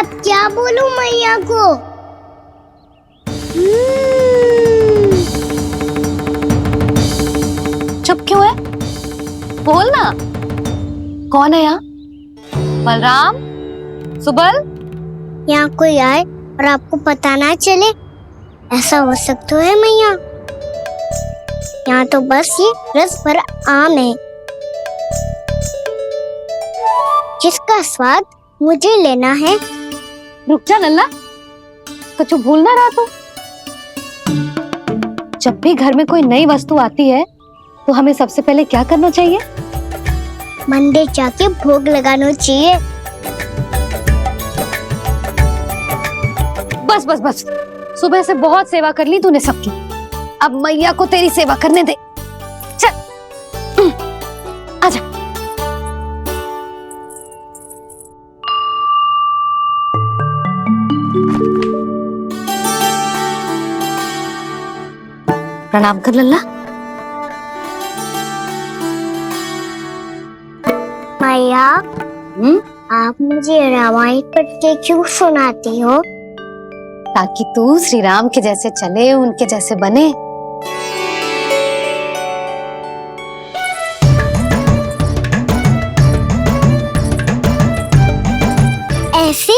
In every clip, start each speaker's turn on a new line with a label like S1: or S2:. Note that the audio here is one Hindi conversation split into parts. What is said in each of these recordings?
S1: अब क्या बोलूं मैया को?
S2: चुप क्यों है? बोल ना। कौन है यहाँ? बलराम, सुबल?
S1: यहाँ कोई आए और आपको पता ना चले, ऐसा हो सकता है मैया? यहाँ तो बस ये रस भरा आम है जिसका स्वाद मुझे लेना है।
S2: रुक जा लल्ला, कुछ भूल ना रहा तू। जब भी घर में कोई नई वस्तु आती है तो हमें सबसे पहले क्या करना चाहिए?
S1: मंदिर जाके भोग लगाना चाहिए।
S2: बस बस बस, सुबह से बहुत सेवा कर ली तूने सबकी, अब मैया को तेरी सेवा करने दे। चल आजा। प्रणाम कर लल्ला।
S1: मैया, आप मुझे रामायण पढ़ के क्यों सुनाती हो?
S2: ताकि तू श्री राम के जैसे चले, उनके जैसे बने।
S1: ऐसे?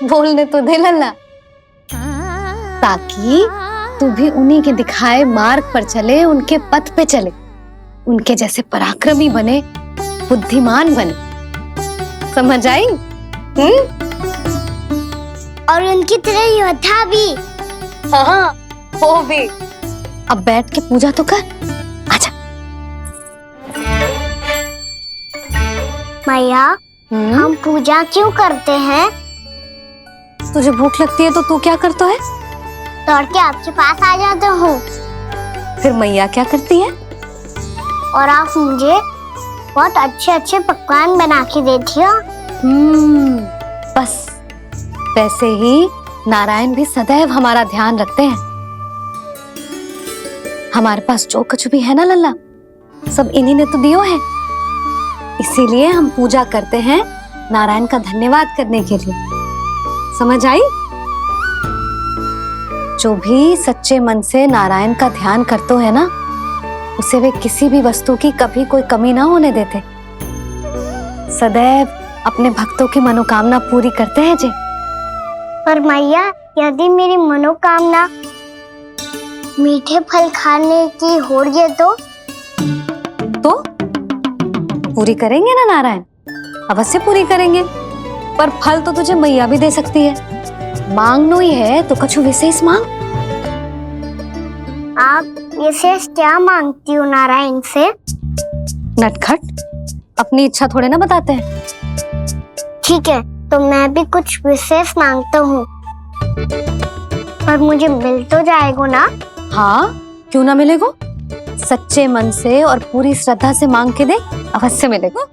S2: बोलने तो दे लल्ला। ताकि तू भी उन्हीं के दिखाए मार्ग पर चले, उनके पथ पे चले, उनके जैसे पराक्रमी बने, बुद्धिमान बने। समझ आई?
S1: और उनकी तरह योद्धा भी।
S2: हाँ, वो भी। अब बैठ के पूजा तो कर। आजा।
S1: मैया, हम पूजा क्यों करते हैं?
S2: तुझे भूख लगती है तो तू क्या करता है?
S1: दौड़ के आपके पास आ जाता हूँ।
S2: फिर मैया क्या करती है?
S1: और आप मुझे बहुत अच्छे अच्छे पकवान बना के देती हो।
S2: बस वैसे ही नारायण भी सदैव हमारा ध्यान रखते हैं। हमारे पास जो कुछ भी है ना लल्ला, सब इन्हीं ने तो दियो है। इसीलिए हम पूजा करते हैं नारायण का धन्यवाद करने के लिए। समझ आई? जो भी सच्चे मन से नारायण का ध्यान करते है ना, उसे वे किसी भी वस्तु की कभी कोई कमी ना होने देते। सदैव अपने भक्तों की मनोकामना पूरी करते हैं जी।
S1: पर मैया, यदि मेरी मनोकामना मीठे फल खाने की हो रही है तो
S2: पूरी करेंगे ना नारायण, अवश्य पूरी करेंगे। पर फल तो तुझे मैया भी दे सकती है। मांगनो ही है तो कुछ विशेष मांग।
S1: आप विशेष क्या मांगती हो नारायण से?
S2: नटखट, अपनी इच्छा थोड़े ना बताते हैं।
S1: ठीक है, तो मैं भी कुछ विशेष मांगता हूँ, पर मुझे मिल तो जाएगा ना?
S2: हाँ, क्यों ना मिलेगा। सच्चे मन से और पूरी श्रद्धा से मांग के दे, अवश्य मिलेगा।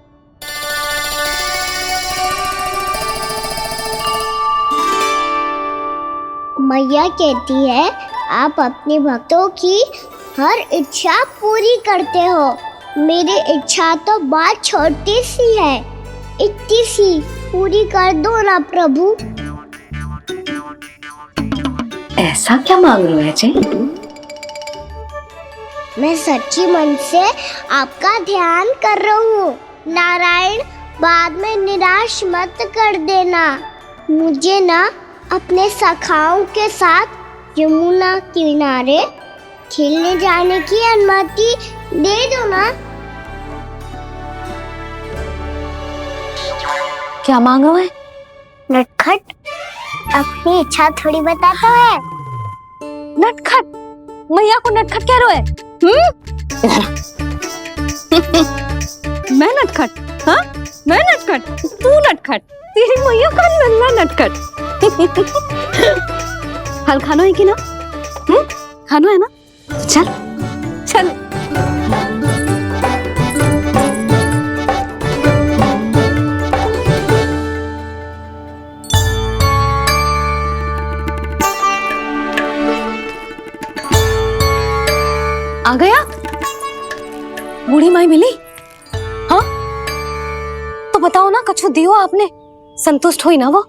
S1: मैया कहती है आप अपने भक्तों की हर इच्छा पूरी करते हो। मेरी इच्छा तो बहुत छोटी सी है, इतनी सी पूरी कर दो ना प्रभु।
S2: ऐसा क्या मांग रहे हो जी?
S1: मैं सच्ची मन से आपका ध्यान कर रहा हूँ। नारायण, बाद में निराश मत कर देना। मुझे ना अपने सखाओं के साथ यमुना किनारे खेलने जाने की अनुमति दे दो ना।
S2: क्या मांग रहे हो?
S1: नटखट, अपनी इच्छा थोड़ी बताता है।
S2: नटखट? मैया को नटखट कह रहे हो? मैं नटखट? हाँ, मैं नटखट? तू नटखट? तेरी मैया का नल्ला नटखट। फल खानो है कि ना? खानो है ना? चल चल। आ गया? बूढ़ी माई मिली? हाँ, तो बताओ ना, कछु दियो आपने? संतुष्ट हुई ना वो?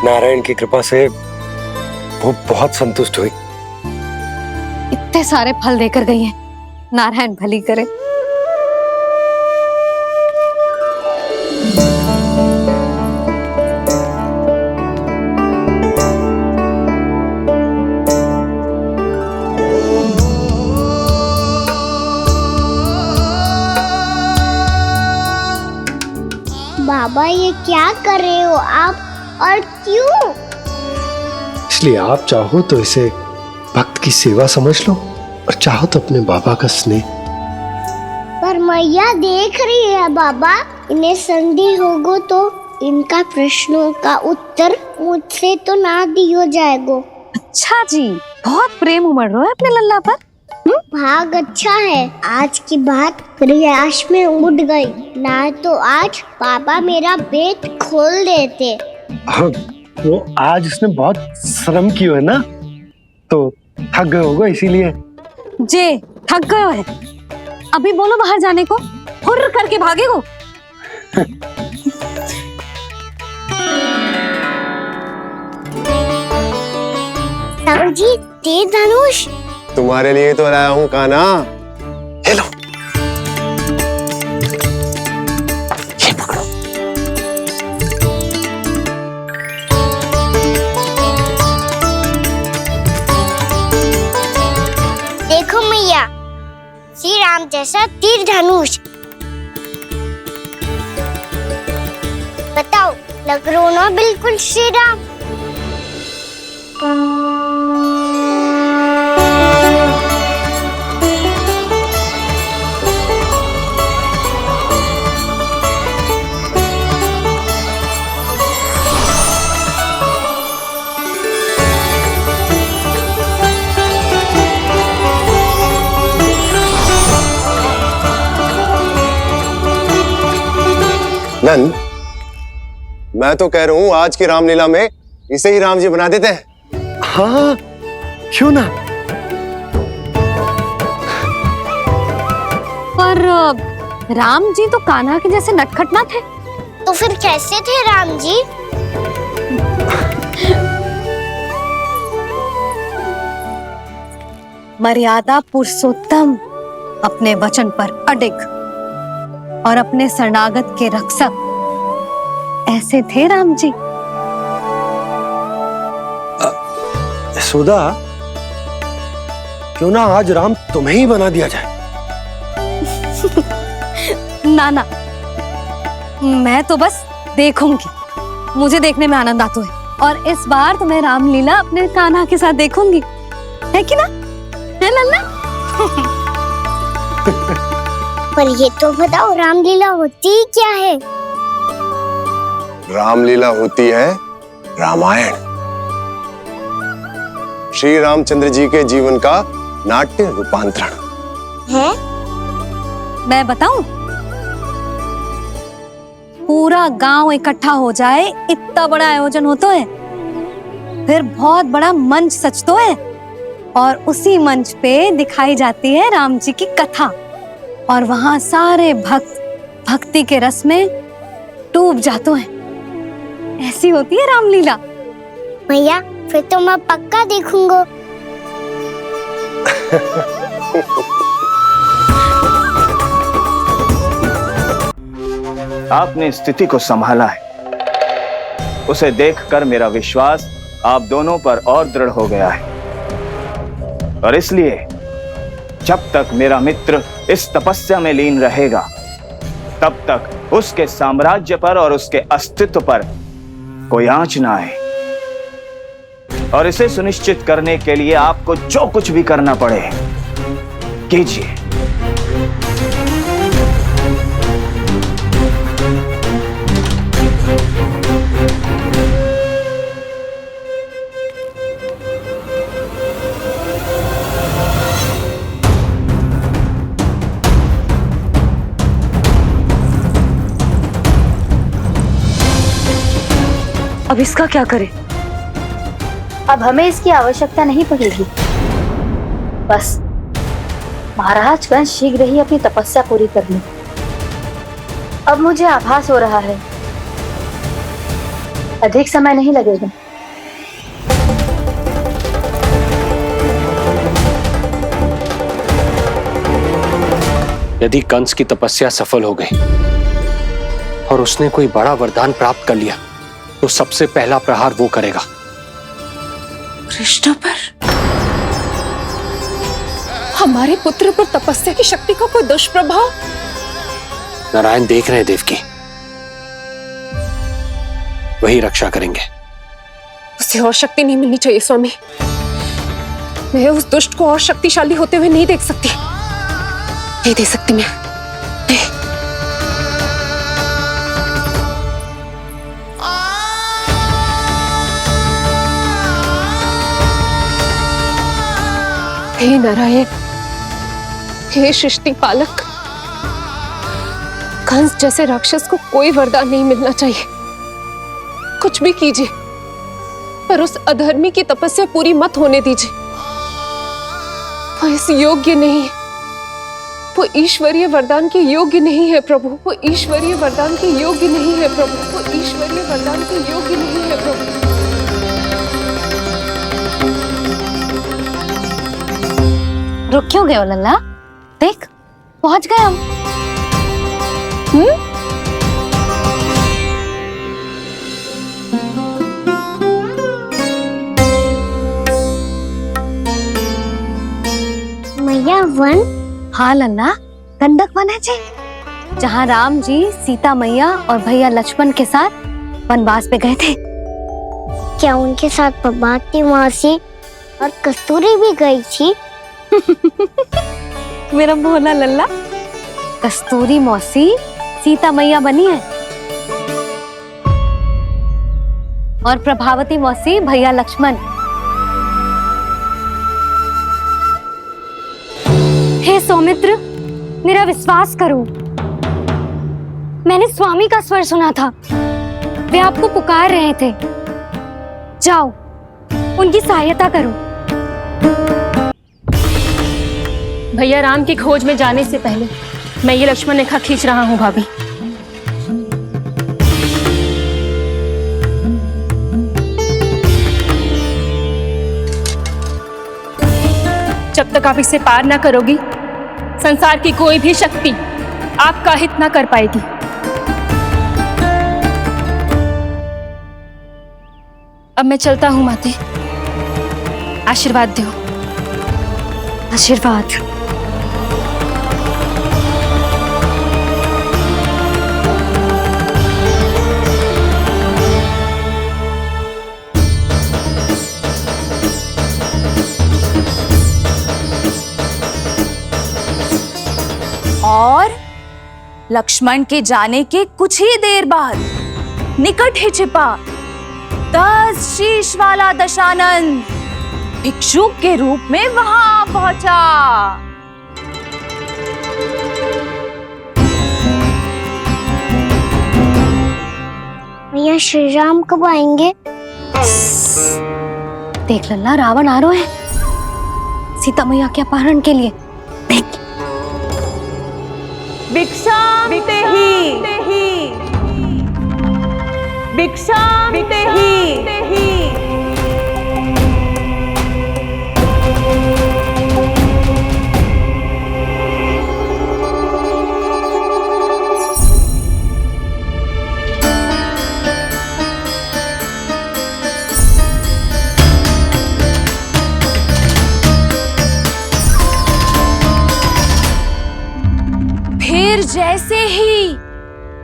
S3: नारायण की कृपा से वो बहुत संतुष्ट हुई।
S2: इतने सारे फल देकर गई हैं, नारायण भली करे।
S1: बाबा ये क्या कर रहे हो आप, और क्यों?
S4: इसलिए आप चाहो तो इसे भक्त की सेवा समझ लो, और चाहो तो अपने बाबा का स्नेह।
S1: पर मैया देख रही है बाबा, इन्हें संदेह होगो तो इनका प्रश्नों का उत्तर मुझसे तो ना दियो जाएगो।
S2: अच्छा जी, बहुत प्रेम उमड़ रहा है अपने लल्ला पर।
S1: भाग अच्छा है आज की बात प्रयास में उड़ गई, ना तो आज पापा मेरा पेट खोल देते।
S4: हाँ, वो आज उसने बहुत श्रम की है ना, तो थक गए होगा इसीलिए।
S2: जे थक गए है, अभी बोलो बाहर जाने को, हुर्र करके भागेगो।
S1: राम जी, तीर धनुष
S3: तुम्हारे लिए तो लाया हूँ कान्हा। ये लो, ये पकड़ो।
S1: देखो मैया, श्री राम जैसा तीर धनुष। बताओ, लग रहा ना बिल्कुल श्री राम।
S3: नंद, मैं तो कह रहा हूँ आज की रामलीला में इसे ही राम जी बना देते हैं।
S4: हाँ, क्यों ना।
S2: पर राम जी तो कान्हा के जैसे नटखट ना थे।
S1: तो फिर कैसे थे राम जी?
S2: मर्यादा पुरुषोत्तम, अपने वचन पर अडिग और अपने शरणागत के रक्षक, ऐसे थे राम जी।
S4: यशोदा, क्यों ना आज राम तुम्हें ही बना दिया जाए।
S2: ना ना, मैं तो बस देखूंगी, मुझे देखने में आनंद आता है, और इस बार तो मैं रामलीला अपने कान्हा के साथ देखूंगी, है कि ना, है लल्ला?
S1: पर ये तो बताओ, रामलीला होती क्या है?
S3: रामलीला होती है रामायण, श्री रामचंद्र जी के जीवन का नाट्य रूपांतरण
S1: है।
S2: मैं बताऊं, पूरा गांव इकट्ठा हो जाए, इतना बड़ा आयोजन होता है, फिर बहुत बड़ा मंच सजतो है, और उसी मंच पे दिखाई जाती है राम जी की कथा, और वहां सारे भक्त भक्ति के रस में डूब जाते हैं। ऐसी होती है रामलीला।
S1: भैया, फिर तो मैं पक्का देखूंगा।
S5: आपने स्थिति को संभाला है, उसे देखकर मेरा विश्वास आप दोनों पर और दृढ़ हो गया है, और इसलिए जब तक मेरा मित्र इस तपस्या में लीन रहेगा, तब तक उसके साम्राज्य पर और उसके अस्तित्व पर कोई आंच ना आए। और इसे सुनिश्चित करने के लिए आपको जो कुछ भी करना पड़े कीजिए।
S2: अब इसका क्या करें?
S6: अब हमें इसकी आवश्यकता नहीं पड़ेगी। बस महाराज कंस शीघ्र ही अपनी तपस्या पूरी कर लें, अब मुझे आभास हो रहा है, अधिक समय नहीं लगेगा।
S4: यदि कंस की तपस्या सफल हो गई और उसने कोई बड़ा वरदान प्राप्त कर लिया तो सबसे पहला प्रहार वो करेगा।
S7: कृष्ण पर? हमारे पुत्र पर तपस्या की शक्ति का कोई दुष्प्रभाव?
S4: नारायण देख रहे हैं देवकी, वही रक्षा करेंगे।
S7: उसे और शक्ति नहीं मिलनी चाहिए स्वामी। मैं उस दुष्ट को और शक्तिशाली होते हुए नहीं देख सकती, नहीं दे सकती मैं। हे नारायण, हे सृष्टि पालक, कंस जैसे राक्षस को कोई वरदान नहीं मिलना चाहिए। कुछ भी कीजिए, पर उस अधर्मी की तपस्या पूरी मत होने दीजिए। वो इस योग्य नहीं है, वो ईश्वरीय वरदान के योग्य नहीं है प्रभु। वो ईश्वरीय वरदान के योग्य नहीं है प्रभु। वो ईश्वरीय वरदान के योग्य नहीं है प्रभु।
S2: रुक क्यों गए हो लल्ला? देख, पहुंच गए हम।
S1: मैया वन?
S2: हाँ लल्ला, गंडक वन है जी, जहाँ राम जी सीता मैया और भैया लक्ष्मण के साथ वनवास पे गए थे।
S1: क्या उनके साथ पद्मावती मौसी और कस्तूरी भी गई थी?
S2: मेरा भोला लल्ला, कस्तूरी मौसी सीता मैया बनी है और प्रभावती मौसी भैया लक्ष्मण। हे सौमित्र, मेरा विश्वास करो, मैंने स्वामी का स्वर सुना था। वे आपको पुकार रहे थे। जाओ, उनकी सहायता करो।
S8: भैया राम की खोज में जाने से पहले मैं ये लक्ष्मण रेखा खींच रहा हूँ भाभी। जब तक आप इसे पार ना करोगी, संसार की कोई भी शक्ति आपका हित ना कर पाएगी। अब मैं चलता हूँ माते, आशीर्वाद दो।
S2: आशीर्वाद।
S9: और लक्ष्मण के जाने के कुछ ही देर बाद निकट ही छिपा 10 शीश वाला दशानन भिक्षुक के रूप में वहां पहुंचा।
S1: मैया श्री राम कब आएंगे?
S2: देख लल्ला, रावण आ रहे हैं सीता मैया के अपहरण के लिए। देख,
S9: भिक्षाम देहि, भिक्षाम देहि। फिर जैसे ही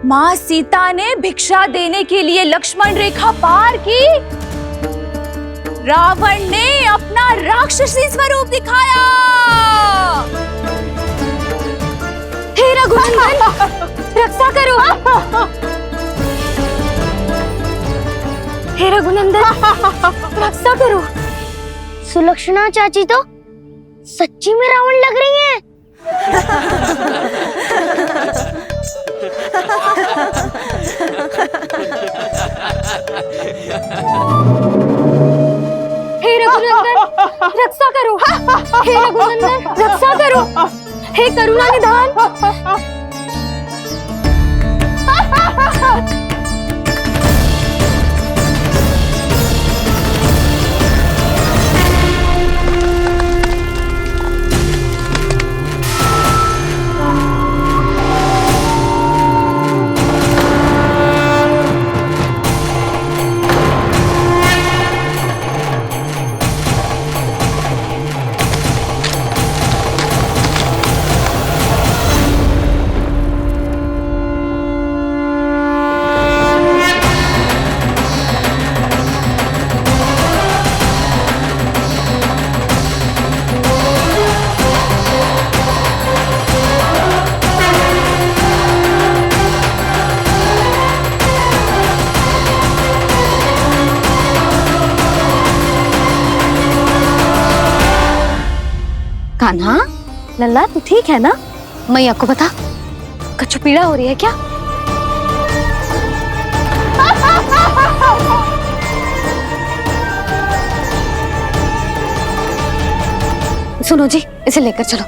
S9: माँ सीता ने भिक्षा देने के लिए लक्ष्मण रेखा पार की, रावण ने अपना राक्षसी स्वरूप दिखाया।
S2: हे रघुनंदन, रक्षा करो। हे रघुनंदन, रक्षा करो।
S1: सुलक्षणा चाची तो सच्ची में रावण लग रही हैं।
S2: हे रघुनंदन, रक्षा करो। हे रघुनंदन, रक्षा करो। हे करुणा निधान। कान्हा, लल्ला तू ठीक है ना? मैया को बता, कछु पीड़ा हो रही है क्या? सुनो जी, इसे लेकर चलो।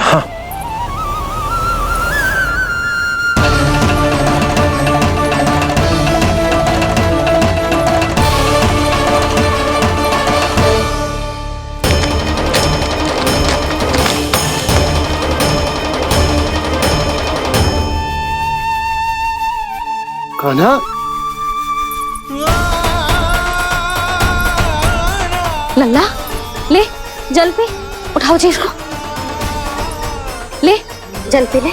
S4: हाँ। कान्हा,
S2: लल्ला ले जल पी, उठाओ जी इसको, ले जल पी ले।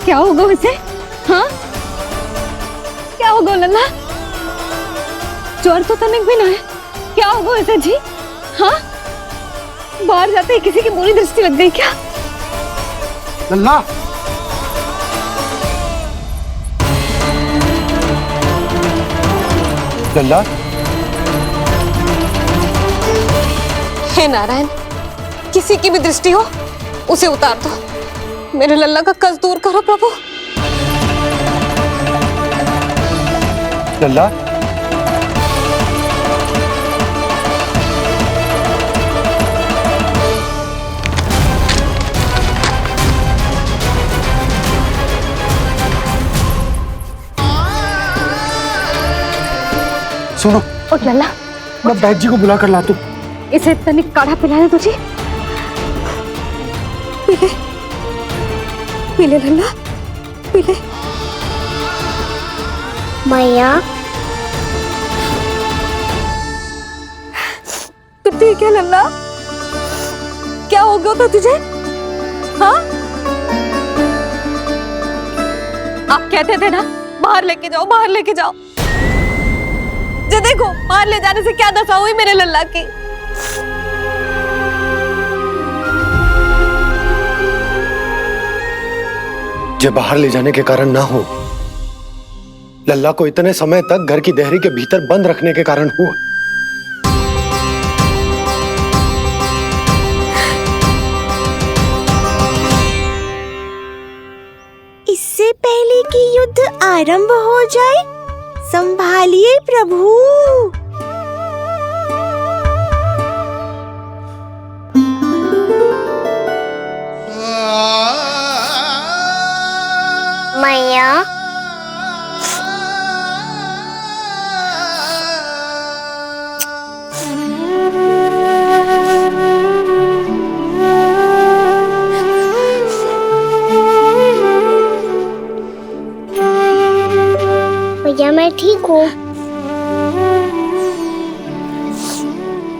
S2: क्या होगा उसे? हाँ क्या होगा लल्ला? ज्वर तो तनिक भी ना है, क्या होगा उसे जी? हाँ बाहर जाते ही किसी की बुरी दृष्टि लग गई क्या?
S3: लल्ला, लल्ला,
S7: हे नारायण, किसी की भी दृष्टि हो उसे उतार दो, मेरे लल्ला का कष्ट दूर करो प्रभु।
S3: लल्ला, सुनो,
S2: उठ लल्ला,
S3: मैं बैद जी को बुला कर लाता हूँ।
S2: इसे तनिक काढ़ा पिलाने तुझे। पीले पीले लल्ला, पीले।
S1: मैया,
S2: तू ठीक है लल्ला? क्या हो गया था तुझे? हाँ आप कहते थे ना बाहर लेके जाओ, बाहर लेके जाओ। जे देखो बाहर ले जाने से क्या दशा हुई मेरे लल्ला की।
S4: जे बाहर ले जाने के कारण ना हो, लल्ला को इतने समय तक घर की देहरी के भीतर बंद रखने के कारण हुआ।
S1: इससे पहले कि युद्ध आरंभ हो जाए, संभालिए प्रभु। मैया, भैया मैं ठीक हूँ।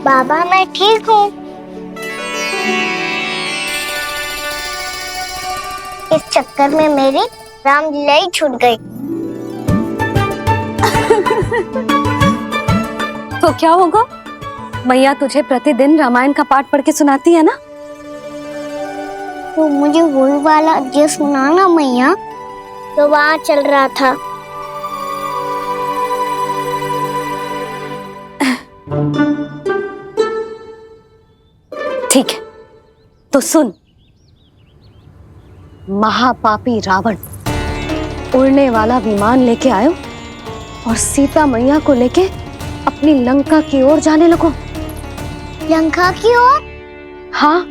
S1: बाबा मैं ठीक हूँ। इस चक्कर में मेरी रामलीला ही छूट गई।
S2: तो क्या होगा? मैया तुझे प्रतिदिन रामायण का पाठ पढ़ के सुनाती है ना?
S1: तो मुझे वही वाला जो सुनाना मैया, तो वहाँ चल रहा था।
S2: ठीक है तो सुन। महापापी रावण उड़ने वाला विमान लेके आयो और सीता मैया को लेके अपनी लंका की ओर जाने लगो।
S1: लंका की ओर?
S2: हाँ,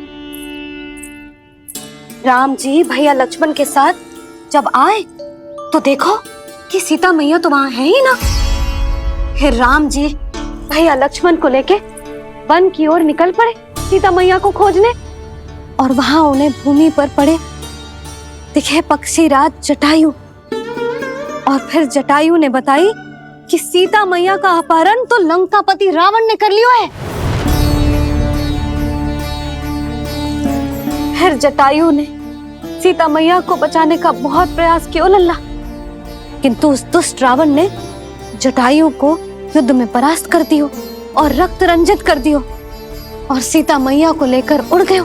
S2: राम जी भैया लक्ष्मण के साथ जब आए तो देखो कि सीता मैया तो वहां है ही ना। फिर राम जी भैया लक्ष्मण को लेके वन की ओर निकल पड़े सीता मैया को खोजने, और वहां उन्हें भूमि पर पड़े दिखे पक्षीराज जटायु। और फिर जटायु ने बताई कि सीता मैया का अपहरण तो लंकापति रावण ने कर लियो है। फिर जटायु ने सीता मैया को बचाने का बहुत प्रयास किया लल्ला, किंतु उस दुष्ट रावण ने जटायु को युद्ध में परास्त कर दियो और रक्त रंजित कर दियो और सीता मैया को लेकर उड़ गयो।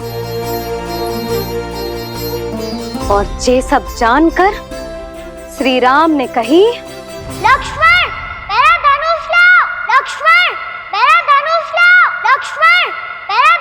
S2: और ये सब जानकर श्री राम ने कही,
S1: लक्ष्मण मेरा धनुष लाओ, लक्ष्मण मेरा धनुष लाओ, लक्ष्मण मेरा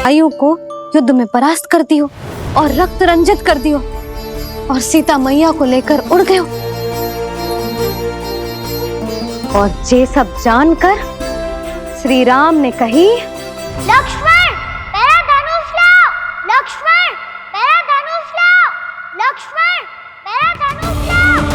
S2: भाइयों को युद्ध में परास्त कर दियो और रक्त रंजित कर दियो और सीता मैया को लेकर उड़ गयो। और ये सब जानकर श्री राम ने कही,
S1: लक्ष्मण मेरा धनुष लाओ, लक्ष्मण मेरा धनुष लाओ, लक्ष्मण मेरा धनुष लाओ।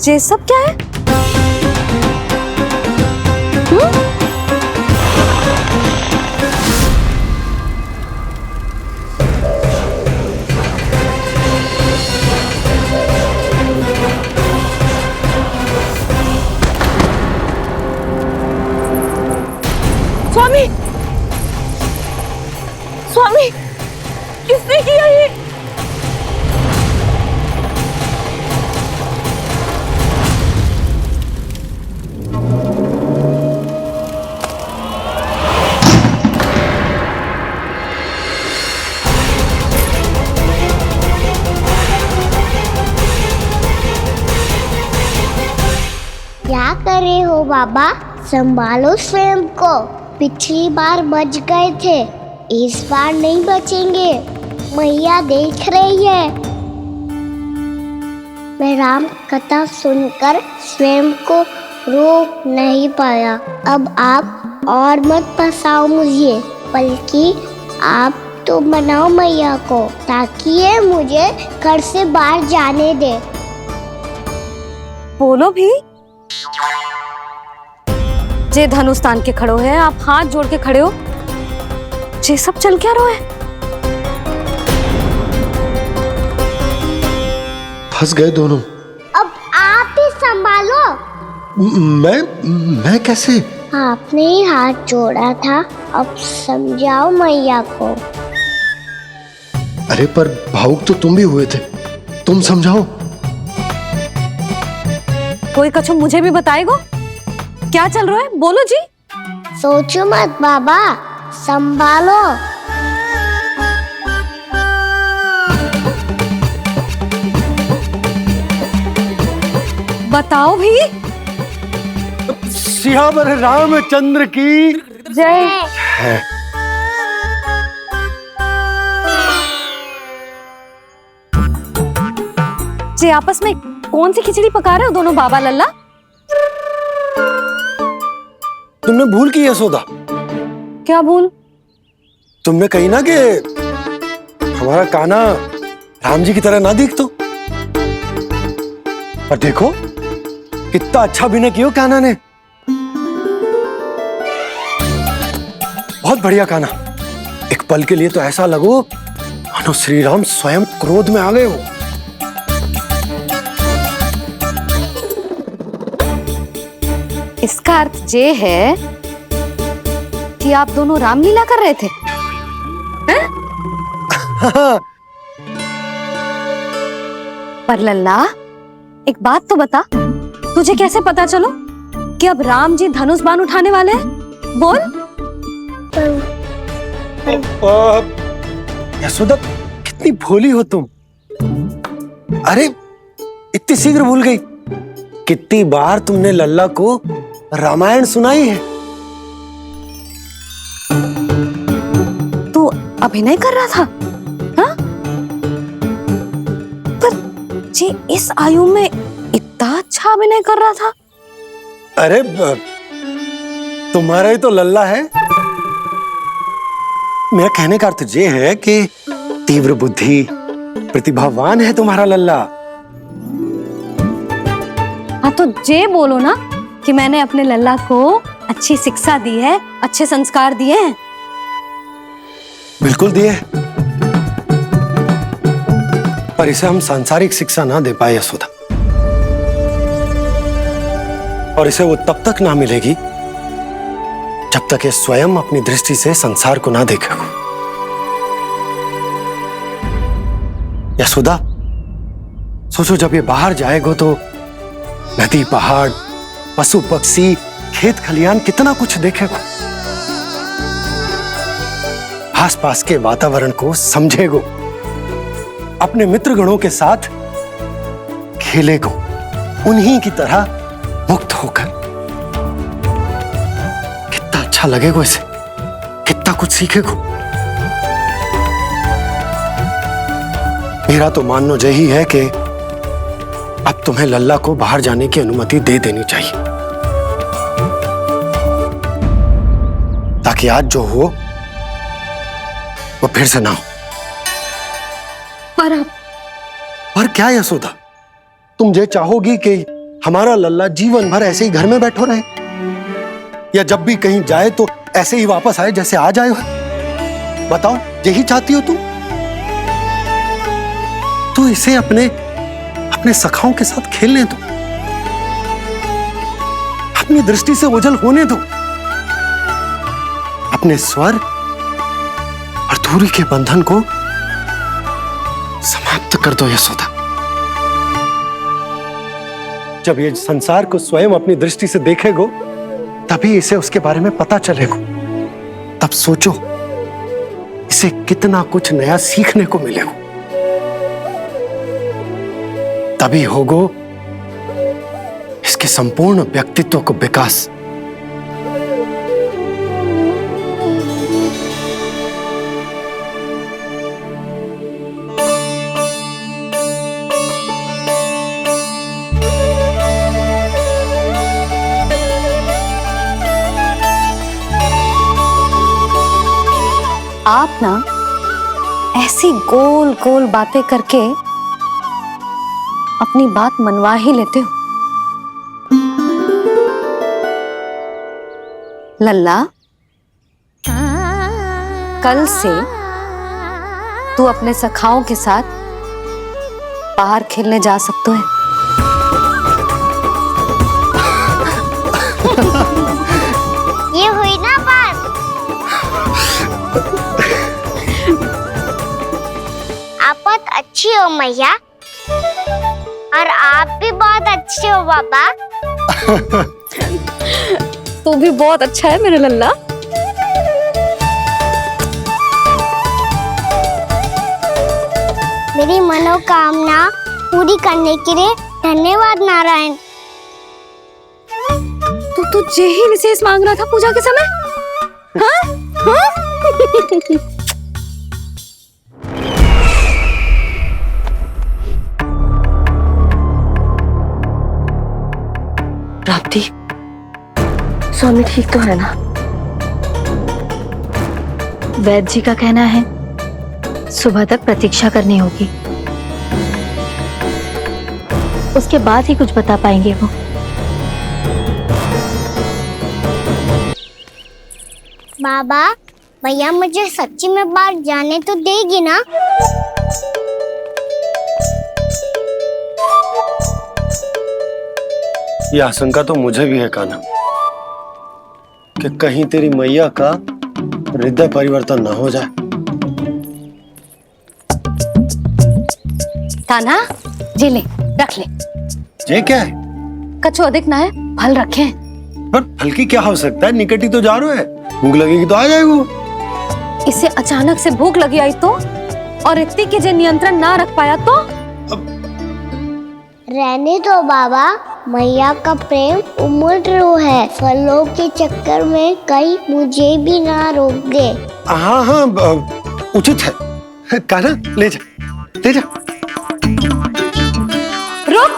S2: ये सब क्या है?
S7: स्वामी, स्वामी, किसने किया ये?
S1: क्या करे हो बाबा, संभालो स्वयं को। पिछली बार बच गए थे, इस बार नहीं बचेंगे। मैया देख रही है। मैं राम कथा सुनकर स्वयं को रोक नहीं पाया। अब आप और मत फंसाओ मुझे, बल्कि आप तो बनाओ मैया को, ताकि ये मुझे घर से बाहर जाने दे।
S2: बोलो भी। जे धनुष तान के खड़ो है, आप हाथ जोड़ के खड़े हो। ये सब चल क्या रहा है?
S10: फंस गए दोनों।
S1: अब आप ही संभालो।
S10: मैं कैसे?
S1: आपने ही हाथ जोड़ा था, अब समझाओ मैया को।
S10: अरे पर भावुक तो तुम भी हुए थे, तुम समझाओ।
S2: कोई कछु मुझे भी बताएगो? क्या चल रहा है, बोलो जी।
S1: सोचो मत बाबा, संभालो।
S2: बताओ भी।
S10: सियावर रामचंद्र की
S2: जय। जी आपस में कौन सी खिचड़ी पका रहे हो दोनों बाबा लल्ला?
S10: तुमने भूल की यशोदा?
S2: क्या भूल?
S10: तुमने कही ना कि हमारा कान्हा राम जी की तरह ना दिख तो। पर देखो कितना अच्छा अभिनय किया कान्हा ने। बहुत बढ़िया कान्हा। एक पल के लिए तो ऐसा लगो मानो श्री राम स्वयं क्रोध में आ गए हो।
S2: इसका अर्थ ये है कि आप दोनों रामलीला कर रहे थे, हैं? पर लल्ला एक बात तो बता, तुझे कैसे पता चलो कि अब राम जी धनुष बाण उठाने वाले हैं? बोल।
S10: यशोदा, कितनी भोली हो तुम। अरे इतनी शीघ्र भूल गई। कितनी बार तुमने लल्ला को रामायण सुनाई है।
S2: तू अभिनय कर रहा था? हाँ? पर जी इस आयु में इतना अच्छा अभिनय कर रहा था।
S10: अरे तुम्हारा ही तो लल्ला है। मेरा कहने का अर्थ ये है कि तीव्र बुद्धि, प्रतिभावान है तुम्हारा लल्ला।
S2: हाँ तो जे बोलो ना कि मैंने अपने लल्ला को अच्छी शिक्षा दी है, अच्छे संस्कार दिए हैं।
S10: बिल्कुल दिए, पर इसे हम सांसारिक शिक्षा ना दे पाए यशोदा। और इसे वो तब तक ना मिलेगी जब तक ये स्वयं अपनी दृष्टि से संसार को ना देखेगा। यशोदा, सोचो जब ये बाहर जाएगा तो नदी, पहाड़, पशु पक्षी, खेत खलियान कितना कुछ देखेगा। आसपास के वातावरण को समझेगो, अपने मित्रगणों के साथ खेलेगो, उन्हीं की तरह मुक्त होकर। कितना अच्छा लगेगा इसे, कितना कुछ सीखेगो। मेरा तो मानना यही है कि अब तुम्हें लल्ला को बाहर जाने की अनुमति दे देनी चाहिए, ताकि आज जो हो वो फिर से ना हो। पर क्या यशोदा, तुम ये चाहोगी कि हमारा लल्ला जीवन भर ऐसे ही घर में बैठो रहे, या जब भी कहीं जाए तो ऐसे ही वापस आए जैसे आज आए हो? बताओ, यही चाहती हो तुम? तो इसे अपने सखाओं के साथ खेलने दो, अपनी दृष्टि से ओझल होने दो, अपने स्वर और दूरी के बंधन को समाप्त कर दो यशोदा। जब ये संसार को स्वयं अपनी दृष्टि से देखेगो, तभी इसे उसके बारे में पता चलेगा। तब सोचो इसे कितना कुछ नया सीखने को मिलेगा। तभी होगो इसके संपूर्ण व्यक्तित्व को विकास।
S2: आप ना ऐसी गोल गोल बातें करके अपनी बात मनवा ही लेते हो। लल्ला, कल से तू अपने सखाओं के साथ बाहर खेलने जा सकते हैं।
S1: ये हुई ना बात। आप बहुत अच्छी हो मैया, और आप भी बहुत अच्छे हो बाबा।
S2: तू भी बहुत अच्छा है मेरे लल्ला।
S1: मेरी मनोकामना पूरी करने के लिए धन्यवाद नारायण।
S2: तू जे ही विशेष मांग रहा था पूजा के समय? हाँ? हाँ?
S7: प्राप्ति, स्वामी ठीक तो है ना?
S6: वैद्य जी का कहना है सुबह तक प्रतीक्षा करनी होगी, उसके बाद ही कुछ बता पाएंगे वो।
S1: बाबा, भैया मुझे सच्ची में बाहर जाने तो देगी ना?
S10: ये आशंका तो मुझे भी है कान्हा, कि कहीं तेरी मैया का हृदय परिवर्तन ना हो जाए।
S2: कान्हा, जी ले, रख ले।
S10: ये क्या है?
S2: कछु अधिक ना है, फल रखे हैं।
S10: पर फल की क्या आवश्यकता है? निकट ही तो जा रहे हैं, भूख लगेगी तो आ जाएगा।
S2: इसे अचानक से भूख लगी आई तो और इतनी की जे नियंत्रण ना रख पाया तो?
S1: रहने दो बाबा, मैया का प्रेम उमड़ है। फलों के चक्कर में कहीं मुझे भी ना रोक दे।
S10: हाँ हाँ, उचित है। कान्हा ले जा, ले जा।
S2: रुक।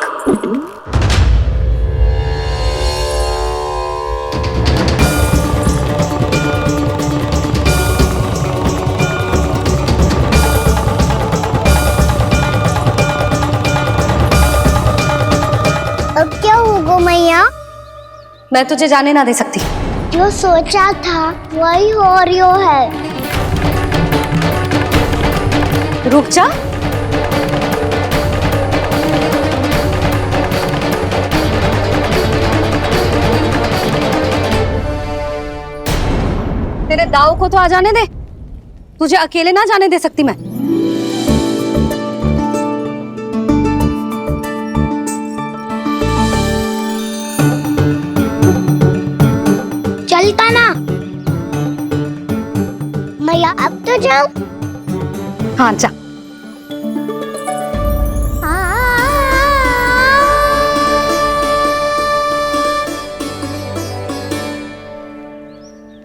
S1: अब क्या होगा मैया?
S2: मैं तुझे जाने ना दे सकती।
S1: जो सोचा था वही हो रही है।
S2: रुक जा। तेरे दाव को तो आ जाने दे, तुझे अकेले ना जाने दे सकती मैं।
S1: चल कान्हा, मैया अब तो जाओ।
S2: हाँ जा।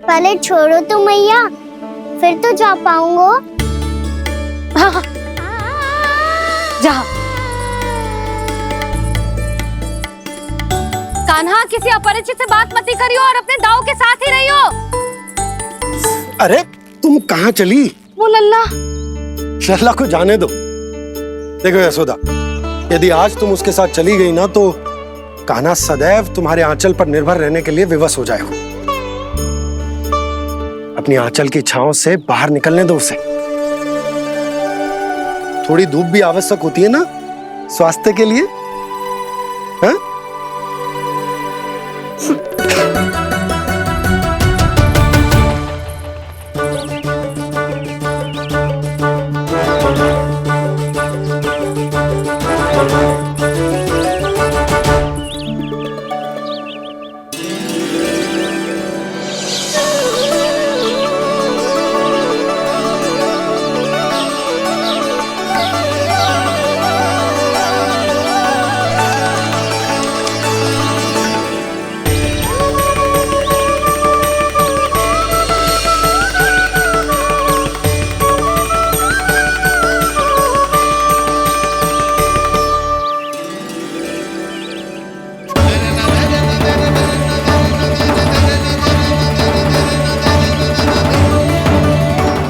S1: पहले छोड़ो तो मैया, फिर तो जा पाऊंगा।
S2: हाँ हाँ जा। कान्हा, किसी अपरिचित से बात मत करियो और अपने दाव के साथ ही रहियो।
S10: अरे तुम कहाँ चली?
S2: वो लल्ला।
S10: लल्ला को जाने दो। देखो यशोदा, यदि आज तुम उसके साथ चली गई ना तो कान्हा सदैव तुम्हारे आंचल पर निर्भर रहने के लिए विवश हो जाएगा। अपनी आंचल की छांव से बाहर निकलने दो उसे। थोड़ी धूप भी आवश्यक होती है ना स्वास्थ्य के लिए, हाँ?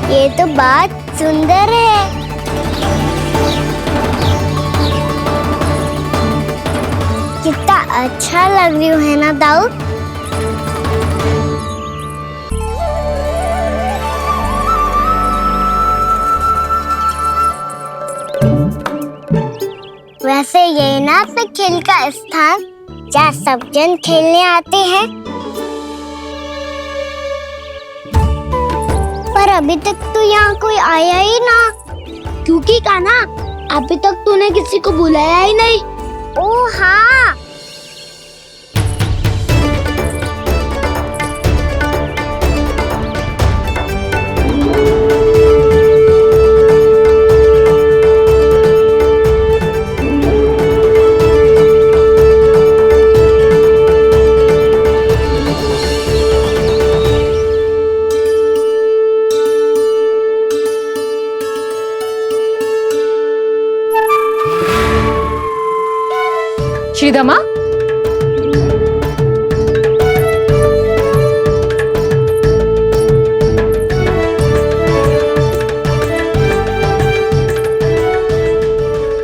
S1: ये तो बात सुंदर है। कितना अच्छा लग रही है ना दाऊ? वैसे ये ना तो खेल का स्थान जहाँ सब जन खेलने आते हैं। पर अभी तक तो यहाँ कोई आया ही ना। क्योंकि कान्हा, अभी तक तूने किसी को बुलाया ही नहीं। ओह हाँ,
S7: श्रीदामा,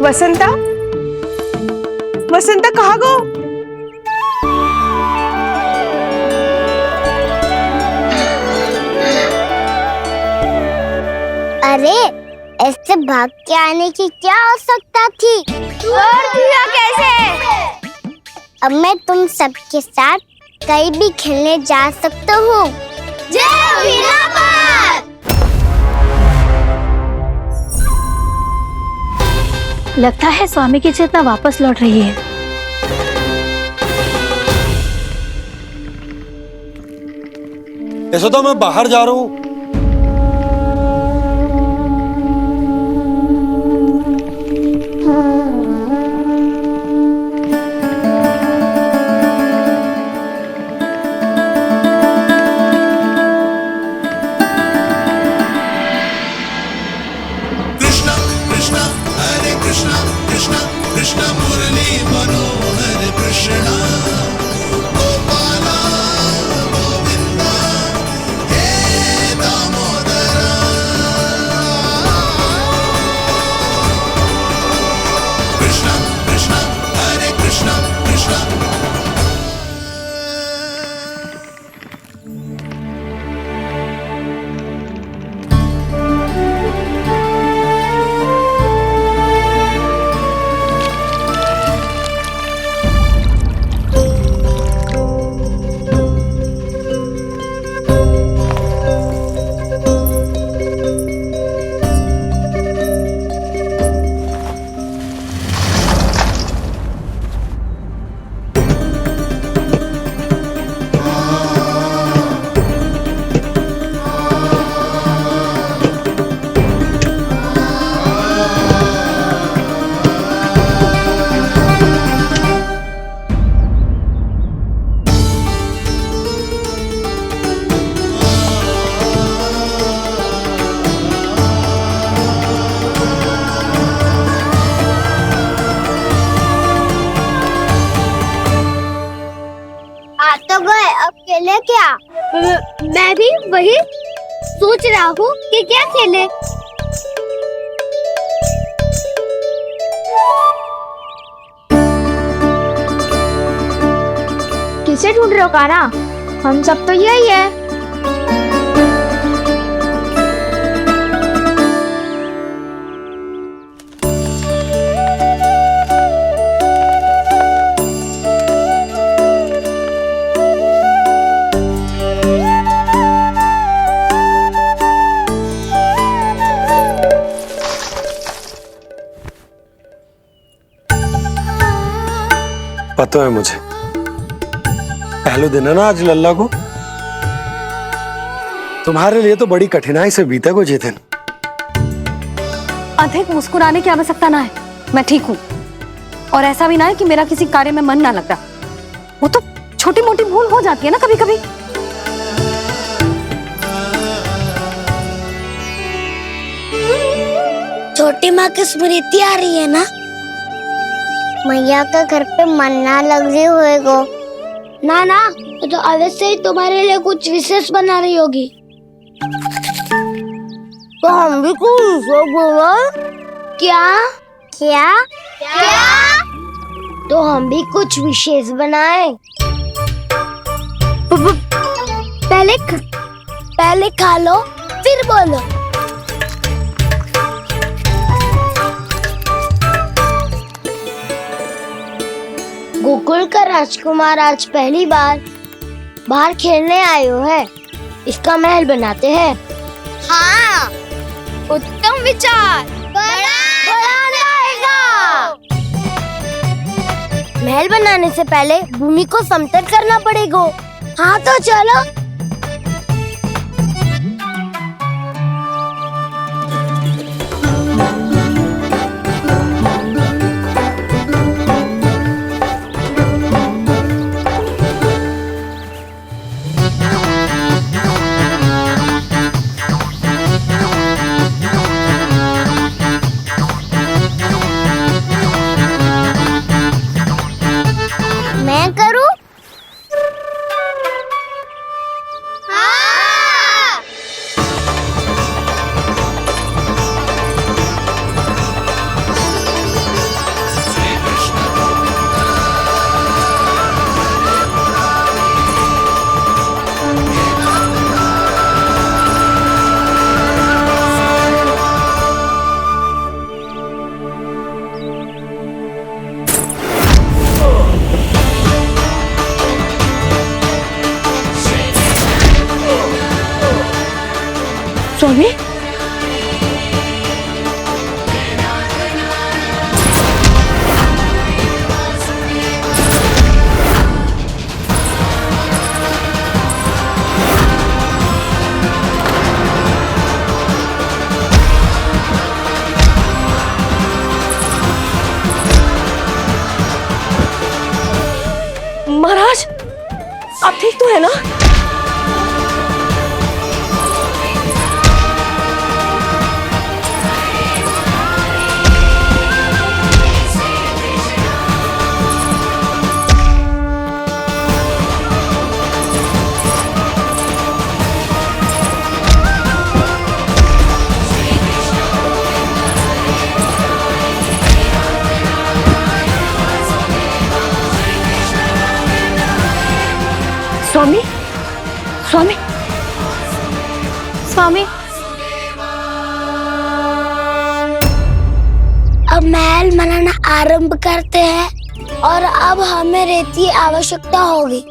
S11: वसंता, वसंता कहाँ गो?
S1: अरे ऐसे भाग के आने की क्या आवश्यकता थी? छोड़ दिया कैसे? अब मैं तुम सबके साथ कहीं भी खेलने जा सकता हूँ। जय वीरापाल!
S6: लगता है स्वामी की चेतना वापस लौट रही है।
S10: यशोदा, मैं बाहर जा रहा हूँ।
S1: खेले क्या? मैं भी वही सोच रहा हूँ कि क्या खेले। किसे ढूंढ रहे हो काना? हम सब तो यही है।
S10: पता है मुझे, पहले दिन है ना आज लल्ला को। तुम्हारे लिए तो बड़ी कठिनाई से बीता को जितिन।
S2: अधिक मुस्कुराने की आवश्यकता ना है, मैं ठीक हूँ। और ऐसा भी ना है कि मेरा किसी कार्य में मन ना लग रहा। वो तो छोटी मोटी भूल हो जाती है ना कभी कभी।
S1: छोटी माँ की स्मृति आ रही है ना? मैया का घर पे मन ना लग रही होएगो। ना ना, तो अवश्य ही तुम्हारे लिए कुछ विशेष बना रही होगी। तो हम भी कुछ विशेष बोलो। क्या क्या क्या? तो हम भी कुछ विशेष बनाए। पहले खा लो फिर बोलो। गोकुल का राजकुमार आज पहली बार बाहर खेलने आए हो है। इसका महल बनाते हैं। हाँ, उत्तम विचार। बड़ा रहेगा। महल बनाने से पहले भूमि को समतल करना पड़ेगा। हाँ तो चलो। मैं करूं? हाँ।
S6: स्वामी, महाराज आप ठीक तो है ना? स्वामी, स्वामी, स्वामी,
S1: अब महल बनाना आरंभ करते हैं और अब हमें रेत की आवश्यकता होगी।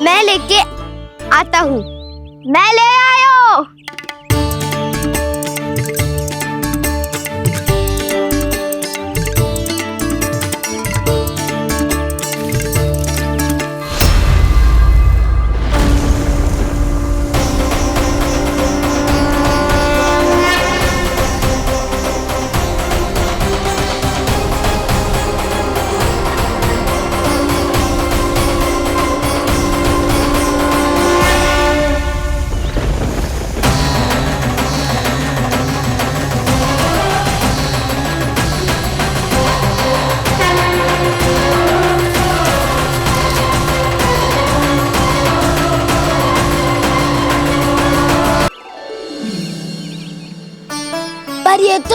S1: मैं लेके आता हूँ। मैं ले आयो।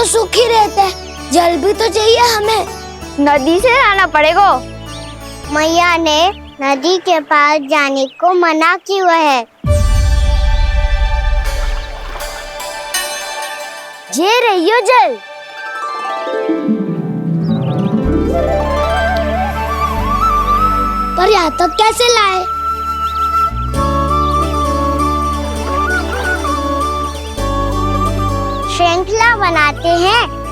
S1: तो सूखी रहते हैं, जल भी तो चाहिए हमें। नदी से लाना पड़ेगा। मैया ने नदी के पास जाने को मना किया है। ये रहियो जल। पर यहाँ तक कैसे लाए? श्रृंखला बनाते हैं।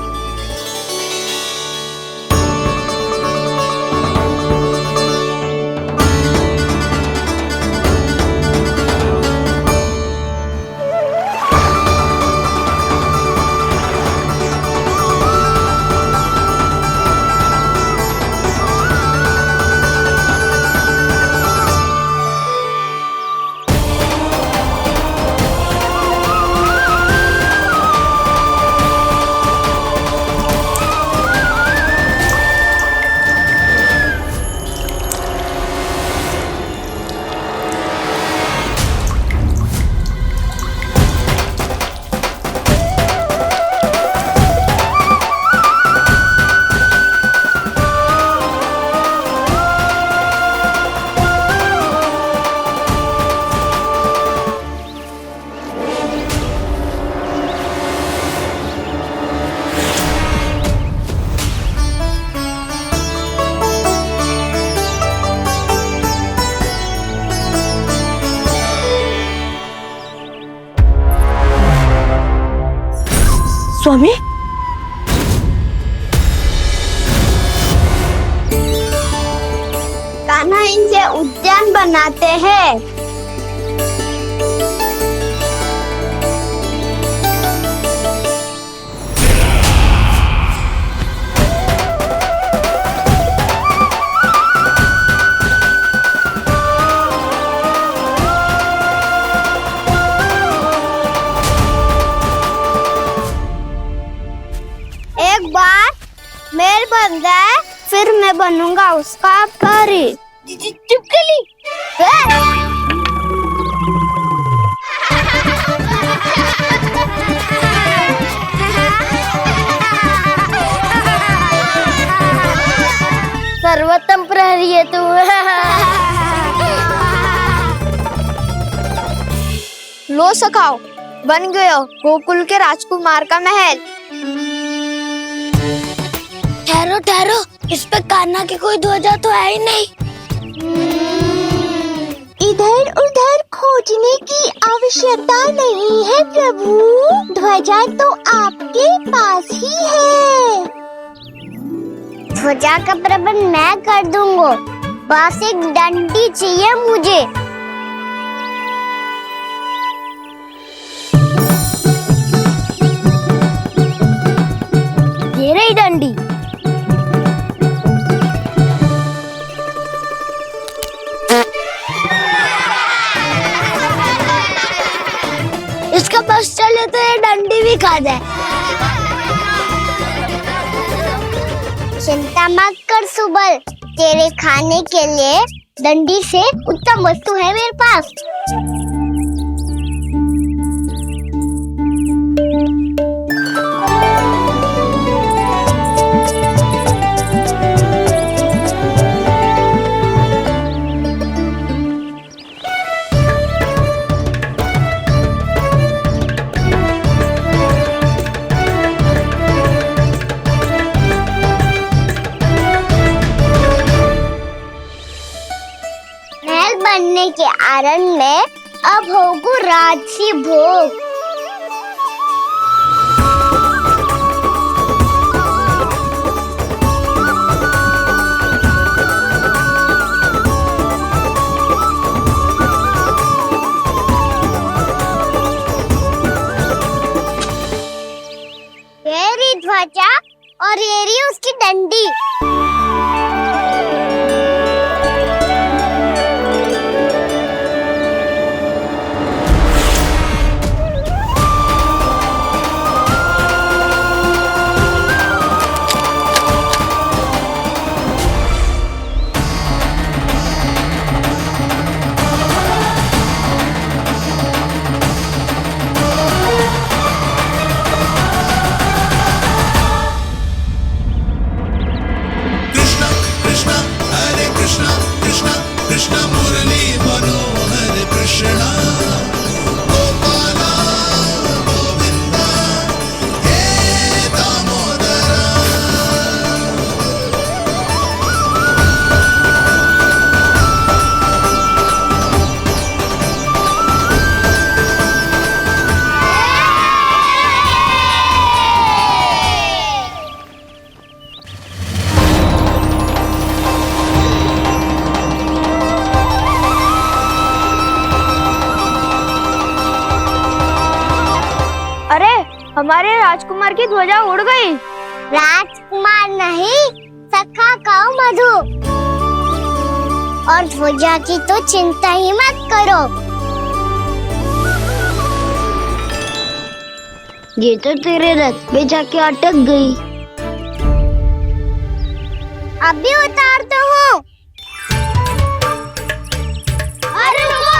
S6: स्वामी,
S1: कान्हा इनसे उद्यान बनाते हैं। एक बार मेल बन जाए फिर मैं बनूंगा उसका परी। चुपकली। सर्वोत्तम प्रहरी है तू। लो सखाओ, बन गयो गोकुल के राजकुमार का महल। ठहरो ठहरो, इस पे कान्हा की कोई ध्वजा तो है ही नहीं। इधर उधर खोजने की आवश्यकता नहीं है प्रभु, ध्वजा तो आपके पास ही है। ध्वजा का प्रबंध मैं कर दूंगा, बस एक डंडी चाहिए मुझे। ये रही डंडी। इसका बस चले तो ये डंडी भी खा जाए। चिंता मत कर सुबल, तेरे खाने के लिए डंडी से उत्तम वस्तु है मेरे पास। बनने के आरण में अब होगू राजसी भोग। ये रही ध्वजा और ये रही उसकी डंडी। हमारे राजकुमार की ध्वजा उड़ गई। राजकुमार नहीं, सखा काऊ मधु। और ध्वजा की तो चिंता ही मत करो। ये तो तेरे रथ में जाके अटक गई। अभी उतारता हूँ। अरे रुको।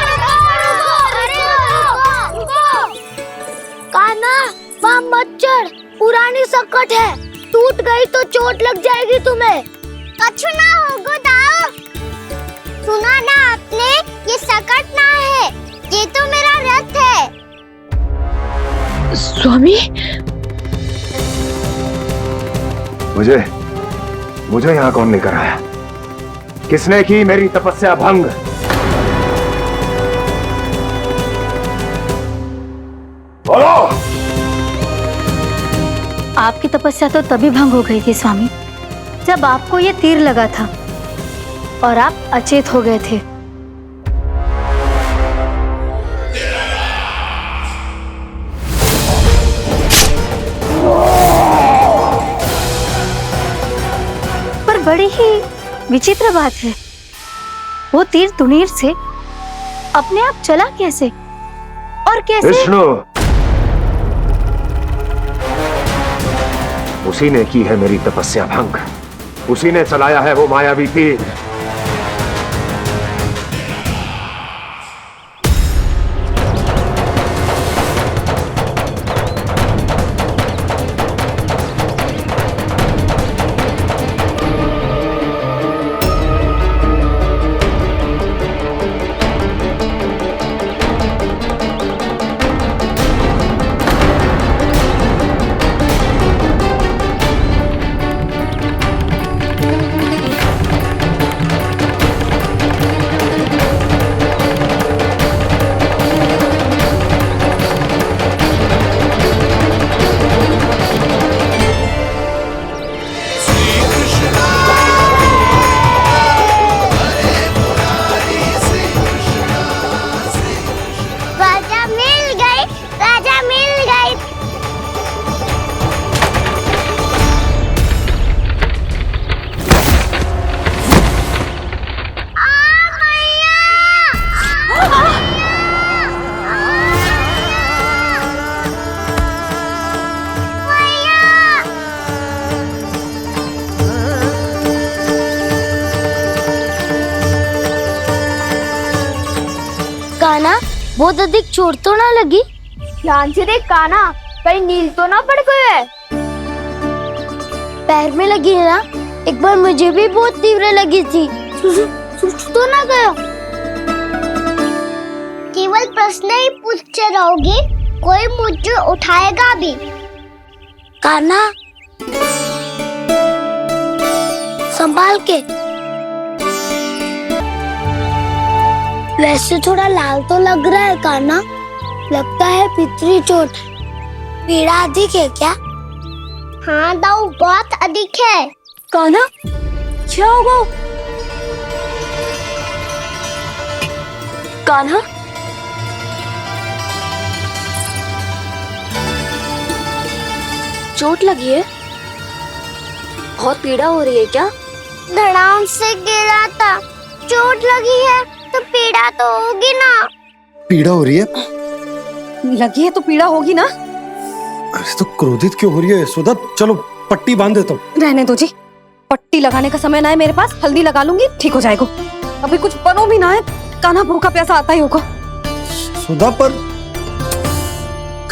S1: कान्हा, वहाँ मत चढ़, पुरानी सकट है, टूट गई तो चोट लग जाएगी तुम्हें। कछु ना होगा दाऊ। सुना ना आपने, ये सकट ना है, ये तो मेरा रथ है।
S6: स्वामी,
S5: मुझे यहाँ कौन लेकर आया? किसने की मेरी तपस्या भंग? बोलो।
S6: आपकी तपस्या तो तभी भंग हो गई थी स्वामी, जब आपको ये तीर लगा था और आप अचेत हो गए थे। पर बड़ी ही विचित्र बात है, वो तीर तुनीर से अपने आप चला कैसे और कैसे?
S5: विष्णु, उसी ने की है मेरी तपस्या भंग, उसी ने चलाया है वो मायावी तीर।
S1: कान्हा, बहुत अधिक चोट तो ना लगी? ध्यान से देख कान्हा, कहीं नील तो ना पड़ गए? पैर में लगी है ना? एक बार मुझे भी बहुत तीव्र लगी थी। सूझ तो ना गया? केवल प्रश्न ही पूछते रहोगे, कोई मुझे उठाएगा भी? कान्हा, संभाल के। वैसे थोड़ा लाल तो लग रहा है कान्हा, लगता है पितरी चोट। पीड़ा अधिक है क्या? हाँ दाऊ, बहुत अधिक है।
S6: कान्हा, क्या होगा? कान्हा, चोट लगी है? बहुत पीड़ा हो रही है क्या?
S1: धड़ाम से गिरा था, चोट लगी है तो पीड़ा तो होगी ना।
S10: पीड़ा हो रही है?
S2: लगी है तो पीड़ा होगी ना।
S10: अरे तो क्रोधित क्यों हो रही है यशोदा? चलो पट्टी बांध देता हूँ।
S2: रहने दो जी, पट्टी लगाने का समय ना है मेरे पास, हल्दी लगा लूंगी, ठीक हो जाएगा। अभी कुछ बनो भी ना है, कान्हा भूखा प्यासा आता ही होगा।
S10: सुधा पर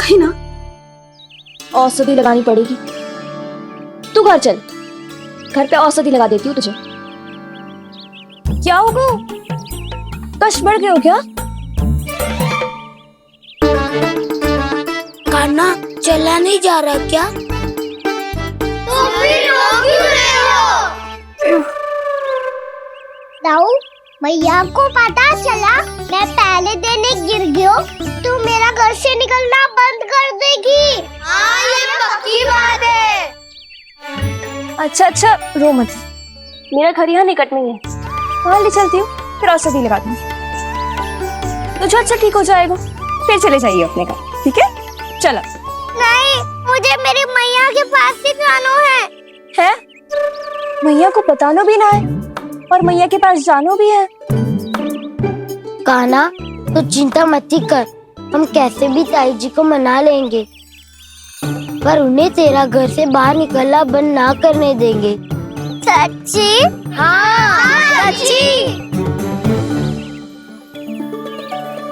S6: कहीं ना औषधि लगानी पड़ेगी। तू घर चल, घर पे औषधि लगा देती हूँ तुझे। क्या होगा? कष्ट बढ़ गए हो क्या?
S1: कान्हा चला नहीं जा रहा क्या? तो फिर रो क्यों रहे हो? दाऊ, मैया को पता चला मैं पहले दिन ही गिर गया तो मेरा घर से निकलना बंद कर देगी। हाँ, ये पक्की बात है।
S6: अच्छा, रो मत, मेरा घर यहाँ निकट में है, वहाँ ले चलती हूँ, फिर औषधि लगा दूंगी तो झट से ठीक हो जाएगा। फिर चले जाइए अपने घर, ठीक है? चलो।
S1: नहीं, मुझे मेरी मैया के पास ही जाना है।
S6: मैया को बताना भी ना है और मैया के पास जानो भी है।
S1: कान्हा, तो चिंता मत ही कर, हम कैसे भी ताई जी को मना लेंगे, पर उन्हें तेरा घर से बाहर निकलना बंद ना करने देंगे। सच्ची? हाँ, सच्ची।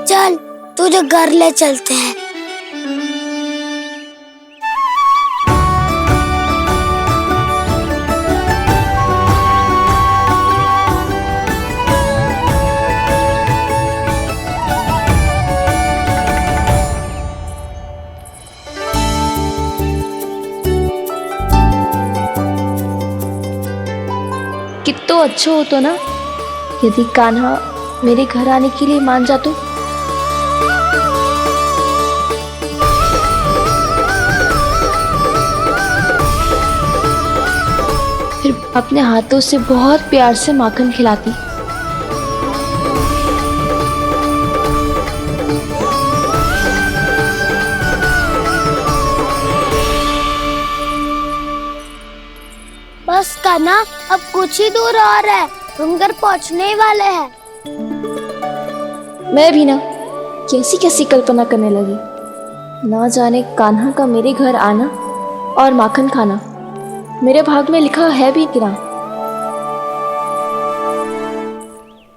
S1: चल तुझे घर ले चलते हैं।
S6: कितना अच्छा हो तो ना यदि कान्हा मेरे घर आने के लिए मान जा तो। फिर अपने हाथों से बहुत प्यार से माखन खिलाती।
S1: बस कान्हा, अब कुछ ही दूर और है, तुम घर पहुंचने ही वाले हैं।
S6: मैं भी ना कैसी कैसी कल्पना करने लगी। ना जाने कान्हा का मेरे घर आना और माखन खाना मेरे भाग में लिखा है भी कि ना।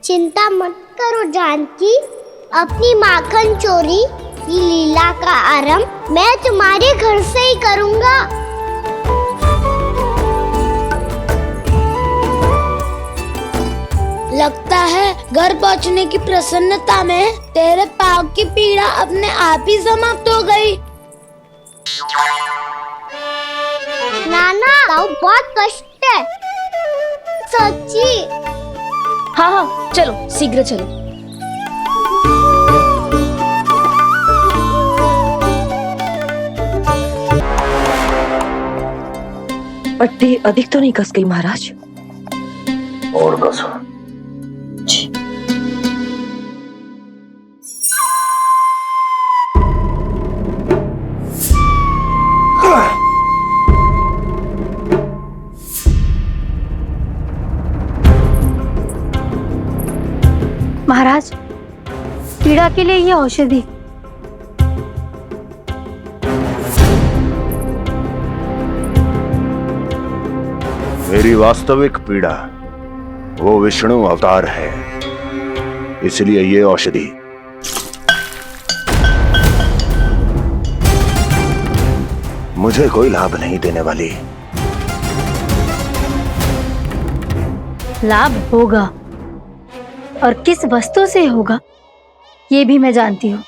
S1: चिंता मत करो जानकी, अपनी माखन चोरी की लीला का आरंभ मैं तुम्हारे घर से ही करूंगा। लगता है घर पहुंचने की प्रसन्नता में तेरे पाँव की पीड़ा अपने आप ही समाप्त हो गई। नाना, पाँव बहुत कष्ट है। सच्ची?
S6: हाँ हाँ, चलो शीघ्र चलो।
S11: पट्टी अधिक तो नहीं कस गई महाराज?
S5: और कसो।
S2: महाराज, पीड़ा के लिए ये औषधि।
S5: मेरी वास्तविक पीड़ा वो विष्णु अवतार है, इसलिए ये औषधि। मुझे कोई लाभ नहीं देने वाली।
S2: लाभ होगा, और किस वस्तु से होगा ये भी मैं जानती हूँ।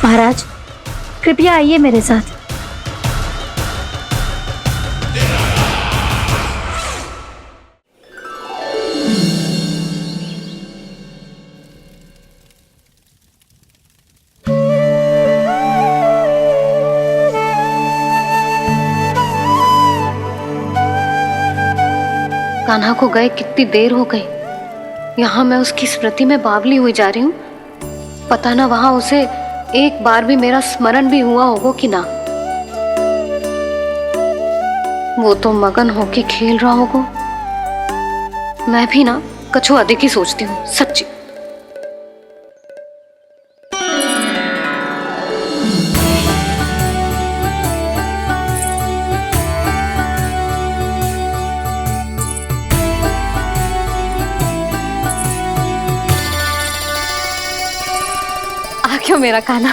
S2: महाराज, कृपया आइए मेरे साथ। कान्हा को गए कितनी देर हो गई। यहाँ मैं उसकी स्मृति में बावली हुई जा रही हूँ। पता ना वहां उसे एक बार भी मेरा स्मरण भी हुआ होगा कि ना। वो तो मगन होके खेल रहा होगा। मैं भी ना कछु अधिक ही सोचती हूँ, सच्ची। क्यों मेरा कान्हा?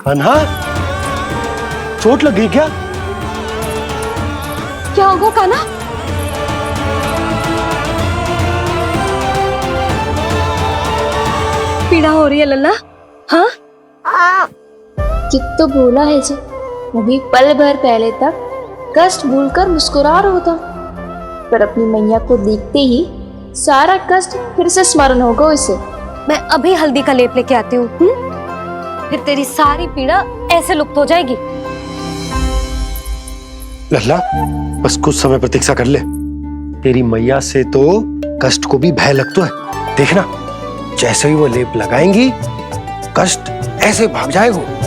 S10: कान्हा, चोट लग गई क्या?
S6: क्या होगा कान्हा? पीड़ा हो रही है लल्ला? हाँ
S1: चित्त तो भूला है जी, अभी पल भर पहले तक कष्ट भूलकर मुस्कुरा रहा था, पर अपनी मैया को देखते ही सारा कष्ट फिर से स्मरण होगा उसे।
S2: मैं अभी हल्दी का लेप लेके आती हूँ, फिर तेरी सारी पीड़ा ऐसे लुप्त हो जाएगी।
S10: लल्ला, बस कुछ समय प्रतीक्षा कर ले। तेरी मैया से तो कष्ट को भी भय लगता है। देखना, जैसे ही वो लेप लगाएंगी, कष्ट ऐसे भाग जाएगा।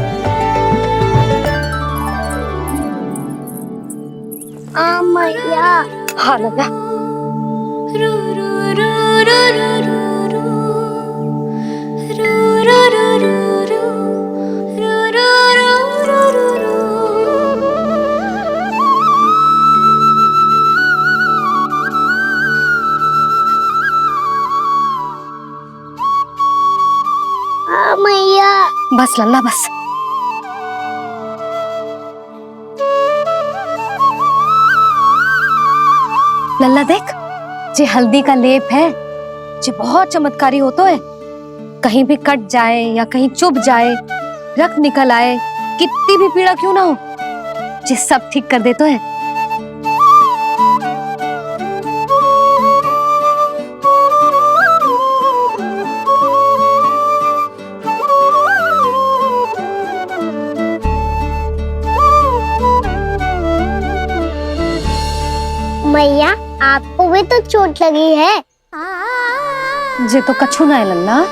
S1: मैया।
S2: हाँ लल्ला।
S1: मैया।
S2: बस लल्ला बस। लल्ला देख, जे हल्दी का लेप है, जे बहुत चमत्कारी होता है। कहीं भी कट जाए या कहीं चुभ जाए, रक्त निकल आए, कितनी भी पीड़ा क्यों ना हो, जे सब ठीक कर देता है।
S1: मैया, आपको भी तो चोट लगी है।
S2: जे तो कछु ना है लल्ला।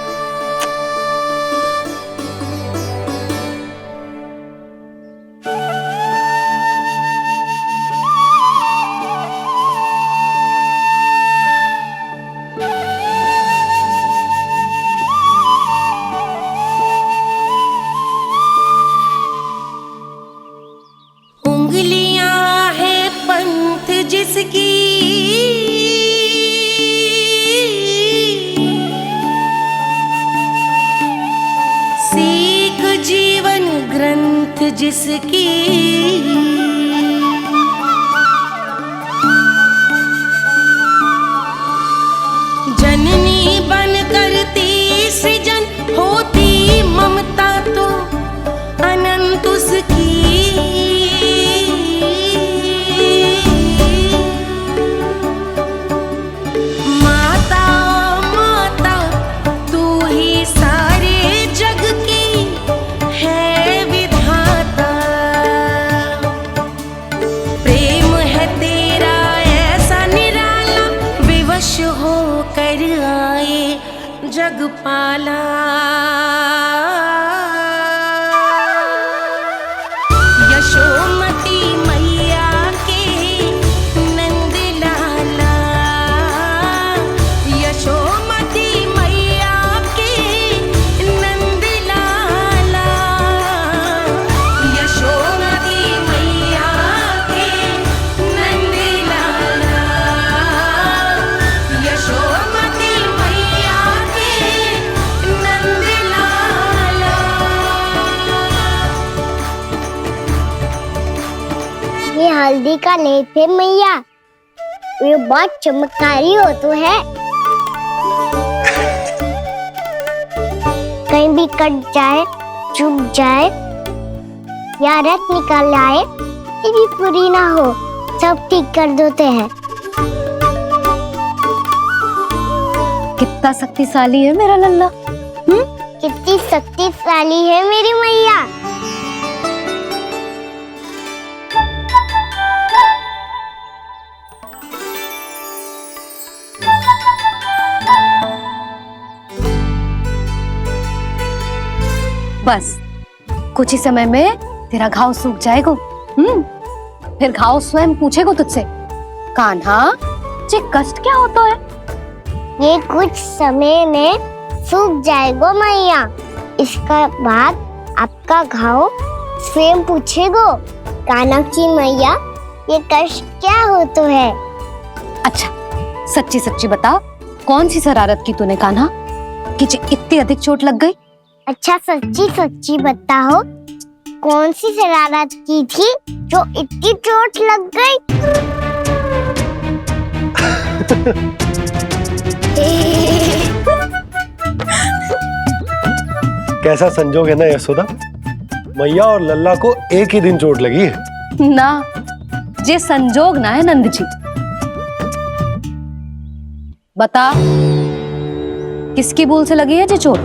S12: उंगलियां है पंथ जिसकी, सीख जीवन ग्रंथ जिसकी, जननी बन करती सृजन होती ममता तो अनंत उसकी। माता माता तू ही सारे जग की है विधाता, प्रेम है तेरा ऐसा निराला, विवश होकर आए जग पाला। यशोमती मैया के नंद लाला, यशोमती मैया के नंद लाला, यशोमती मैया के नंद लाला, यशोमती मैया के नंद लाला।
S1: ये हल्दी का लेप है मैया, ये बहुत चमत्कारी हो तो है। कहीं भी कट जाए, चुभ जाए या रक्त निकल आए, ये भी पूरी ना हो, सब ठीक कर देते हैं।
S2: कितना शक्तिशाली है मेरा लल्ला।
S1: कितनी शक्तिशाली है मेरी मैया।
S2: बस कुछ ही समय में तेरा घाव सूख जाएगा। फिर घाव स्वयं पूछेगा तुझसे, कान्हा जे कष्ट क्या होता है?
S1: ये कुछ समय में सूख जाएगा मैया। इसका बाद आपका घाव स्वयं पूछेगा, कान्हा की मैया ये कष्ट क्या होता है?
S2: अच्छा सच्ची सच्ची बता, कौन सी शरारत की तूने कान्हा कि जे इतनी अधिक चोट लग गई?
S1: अच्छा सच्ची सच्ची बताओ, कौन सी शरारत की थी जो इतनी चोट लग गई?
S10: कैसा संजोग है ना यशोदा, मैया और लल्ला को एक ही दिन चोट लगी है।
S2: ना, ये संजोग ना है नंद जी। बता, किसकी भूल से लगी है जी चोट?